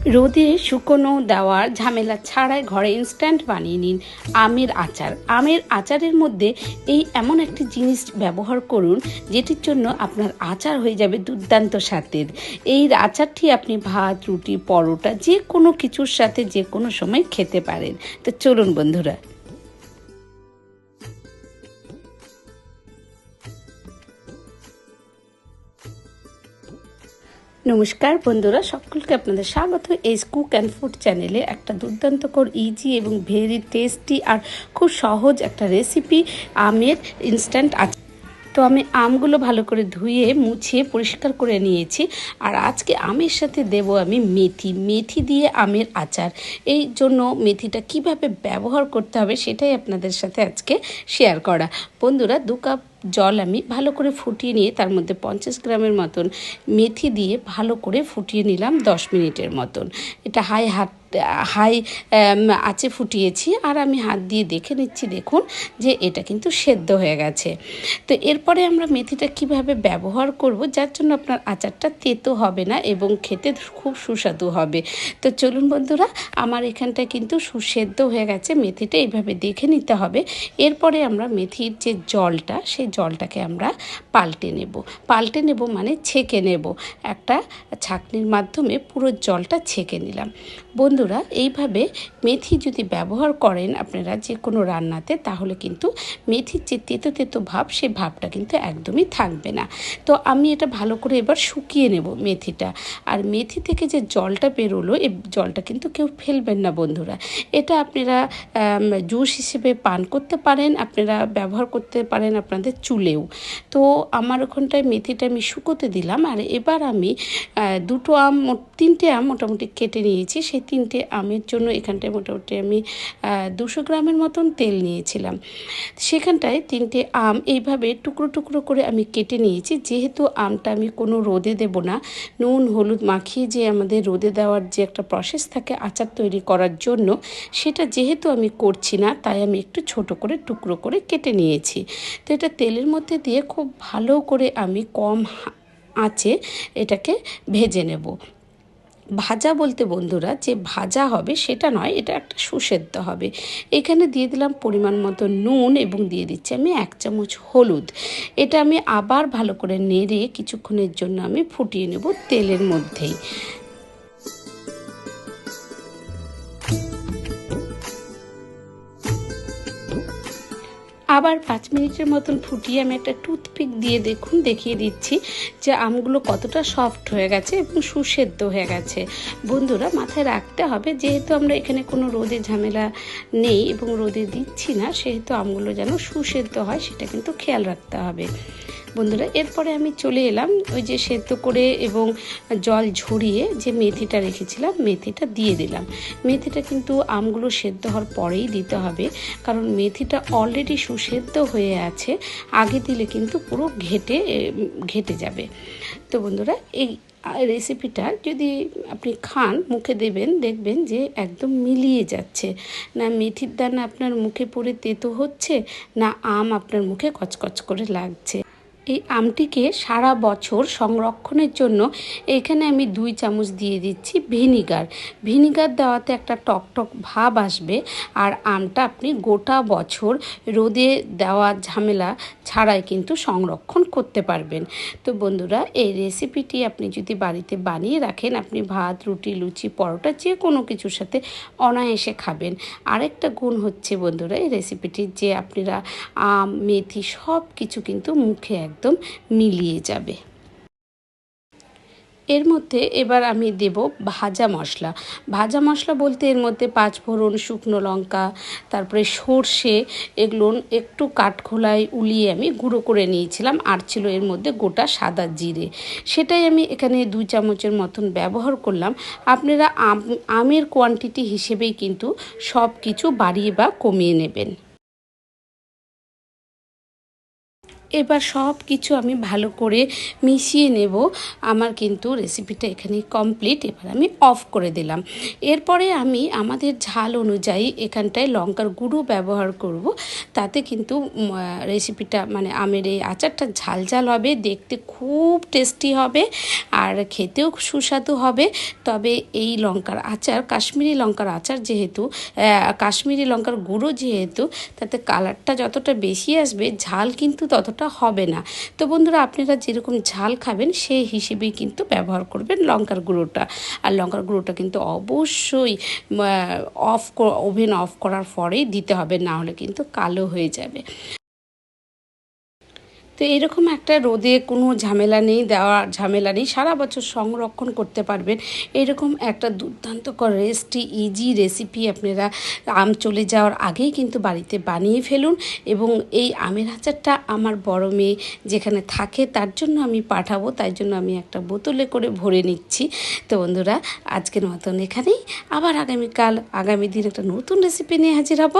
রোদে শুকনো দেওয়ার ঝামেলা ছাড়াই ঘরে ইনস্ট্যান্ট বানিয়ে নিন আমের আচার। আমের আচারের মধ্যে এই এমন একটি জিনিস ব্যবহার করুন যেটির জন্য আপনার আচার হয়ে যাবে দুর্দান্ত স্বাদের। এই আচারটি আপনি ভাত, রুটি, পরোটা যে কোনো কিছুর সাথে যে কোনো সময় খেতে পারেন। তো চলুন বন্ধুরা। নমস্কার বন্ধুরা, সকলকে আপনাদের স্বাগত এই কুক অ্যান্ড ফুড চ্যানেলে। একটা দুর্দান্তকর ইজি এবং ভেরি টেস্টি আর খুব সহজ একটা রেসিপি আমের ইনস্ট্যান্ট আচার। তো আমি আমগুলো ভালো করে ধুয়ে মুছিয়ে পরিষ্কার করে নিয়েছি। আর আজকে আমের সাথে দেব আমি মেথি দিয়ে আমের আচার। এই জন্য মেথিটা কিভাবে ব্যবহার করতে হবে সেটাই আপনাদের সাথে আজকে শেয়ার করা। বন্ধুরা, 2 কাপ জল আমি ভালো করে ফুটিয়ে নিয়ে তার মধ্যে 50 গ্রামের মতন মেথি দিয়ে ভালো করে ফুটিয়ে নিলাম 10 মিনিটের মতন। এটা হাই আঁচে ফুটিয়েছি। আর আমি হাত দিয়ে দেখে নিচ্ছি, দেখুন যে এটা কিন্তু সেদ্ধ হয়ে গেছে। তো এরপরে আমরা মেথিটা কিভাবে ব্যবহার করব যার জন্য আপনার আচারটা তেতো হবে না এবং খেতে খুব সুস্বাদু হবে। তো চলুন বন্ধুরা, আমার এখানটায় কিন্তু সুসেদ্ধ হয়ে গেছে। মেথিটা এইভাবে দেখে নিতে হবে। এরপরে আমরা মেথির যে জলটা, সেই জলটাকে আমরা পাল্টে নেব মানে ছেঁকে নেব। একটা ছাঁকনির মাধ্যমে পুরো জলটা ছেঁকে নিলাম। বন্ধুরা, এইভাবে মেথি যদি ব্যবহার করেন আপনারা যে কোনো রান্নাতে, তাহলে কিন্তু মেথির যে তেতো ভাব, সে ভাবটা কিন্তু একদমই থাকবে না। তো আমি এটা ভালো করে এবার শুকিয়ে নেব মেথিটা। আর মেথি থেকে যে জলটা বেরোলো, এই জলটা কিন্তু কেউ ফেলবেন না বন্ধুরা। এটা আপনারা জুস হিসেবে পান করতে পারেন, আপনারা ব্যবহার করতে পারেন আপনাদের চুলেও। তো আমার ওখানটায় মেথিটা আমি শুকোতে দিলাম। আর এবার আমি 3টে আম মোটামুটি কেটে নিয়েছি। সেই 3টে আমের জন্য এখানটায় মোটামুটি আমি 200 গ্রামের মতন তেল নিয়েছিলাম। সেখানটায় 3টে আম এইভাবে টুকরো করে আমি কেটে নিয়েছি। যেহেতু আমটা আমি কোনো রোদে দেব না, নুন হলুদ মাখিয়ে যে আমাদের রোদে দেওয়ার যে একটা প্রসেস থাকে আচার তৈরি করার জন্য, সেটা যেহেতু আমি করছি না, তাই আমি একটু ছোট করে টুকরো করে কেটে নিয়েছি। তো এটা তেলের মধ্যে দিয়ে খুব ভালো করে আমি কম আঁচে এটাকে ভেজে নেব। ভাজা বলতে বন্ধুরা, যে ভাজা হবে সেটা নয়, এটা একটা সুসেদ্ধ হবে। এখানে দিয়ে দিলাম পরিমাণ মতো নুন এবং দিয়ে দিচ্ছি আমি 1 চামচ হলুদ। এটা আমি আবার ভালো করে নেড়ে কিছুক্ষণের জন্য আমি ফুটিয়ে নেব তেলের মধ্যেই। আবার 5 মিনিটের মতন ফুটিয়ে আমি একটা টুথপিক দিয়ে দেখিয়ে দিচ্ছি যে আমগুলো কতটা সফট হয়ে গেছে এবং সুসেদ্ধ হয়ে গেছে। বন্ধুরা, মাথায় রাখতে হবে যেহেতু আমরা এখানে কোনো রোদে ঝামেলা নেই এবং রোদে দিচ্ছি না, সেহেতু আমগুলো যেন সুসেদ্ধ হয় সেটা কিন্তু খেয়াল রাখতে হবে। বন্ধুরা, এরপরে আমি চলে এলাম ওই যে সেদ্ধ করে এবং জল ঝরিয়ে যে মেথিটা রেখেছিলাম, মেথিটা দিয়ে দিলাম। মেথিটা কিন্তু আমগুলো সেদ্ধ হওয়ার পরেই দিতে হবে, কারণ মেথিটা অলরেডি সুসেদ্ধ হয়ে আছে। আগে দিলে কিন্তু পুরো ঘেটে যাবে। তো বন্ধুরা, এই রেসিপিটা যদি আপনি খান, মুখে দেবেন, দেখবেন যে একদম মিলিয়ে যাচ্ছে। না মেথির দানা আপনার মুখে পড়ে তেতো হচ্ছে, না আম আপনার মুখে কচকচ করে লাগছে। এই আমটিকে সারা বছর সংরক্ষণের জন্য এখানে আমি 2 চামচ দিয়ে দিচ্ছি ভিনিগার দেওয়াতে একটা টকটক ভাব আসবে। আর আমটা আপনি গোটা বছর রোদে দেওয়া ঝামেলা ছাড়াই কিন্তু সংরক্ষণ করতে পারবেন। তো বন্ধুরা, এই রেসিপিটি আপনি যদি বাড়িতে বানিয়ে রাখেন, আপনি ভাত, রুটি, লুচি, পরোটা যে কোনো কিছুর সাথে অনায়াসে খাবেন। আরেকটা গুণ হচ্ছে বন্ধুরা এই রেসিপিটির, যে আপনারা আম, মেথি সব কিছু কিন্তু মুখে একদম মিলিয়ে যাবে। এর মধ্যে এবার আমি দেব ভাজা মশলা বলতে এর মধ্যে 5 ফোড়ন, শুকনো লঙ্কা, তারপরে সর্ষে, এগুলো একটু কাঠখোলায় উলিয়ে আমি গুঁড়ো করে নিয়েছিলাম। আর ছিল এর মধ্যে গোটা সাদা জিরে, সেটাই আমি এখানে 2 চামচের মতন ব্যবহার করলাম। আপনারা আমের কোয়ান্টিটি হিসেবেই কিন্তু সব কিছু বাড়িয়ে বা কমিয়ে নেবেন। এবার সব কিছু আমি ভালো করে মিশিয়ে নেব। আমার কিন্তু রেসিপিটা এখানে কমপ্লিট। এবার আমি অফ করে দিলাম। এরপরে আমি আমাদের ঝাল অনুযায়ী এখানটায় লঙ্কার গুঁড়ো ব্যবহার করব। তাতে কিন্তু রেসিপিটা মানে আমের এই আচারটা ঝাল ঝাল হবে, দেখতে খুব টেস্টি হবে আর খেতেও সুস্বাদু হবে। তবে এই লঙ্কার আচার, কাশ্মীরি লঙ্কার আচার যেহেতু, কাশ্মীরি লঙ্কার গুঁড়ো যেহেতু, তাতে কালারটা যতটা বেশি আসবে ঝাল কিন্তু ততটা হবে না। তো বন্ধুরা, আপনারা যেরকম ঝাল খাবেন সেই হিসেবেই কিন্তু ব্যবহার করবেন লঙ্কার গুঁড়োটা। আর লঙ্কার গুঁড়োটা কিন্তু অবশ্যই ওভেন অফ করার পরেই দিতে হবে, না হলে কিন্তু কালো হয়ে যাবে। তো এরকম একটা রোদে কোনো ঝামেলা নেই, দেওয়ার ঝামেলা নেই, সারা বছর সংরক্ষণ করতে পারবেন এরকম একটা দুর্দান্তকর ইজি রেসিপি আপনারা আম চলে যাওয়ার আগেই কিন্তু বাড়িতে বানিয়ে ফেলুন। এবং এই আমের আচারটা আমার বড় মেয়ে যেখানে থাকে তার জন্য আমি পাঠাবো, তাই জন্য আমি একটা বোতলে করে ভরে নিচ্ছি। তো বন্ধুরা, আজকের মতন এখানেই, আবার আগামী দিন একটা নতুন রেসিপি নিয়ে হাজির হব।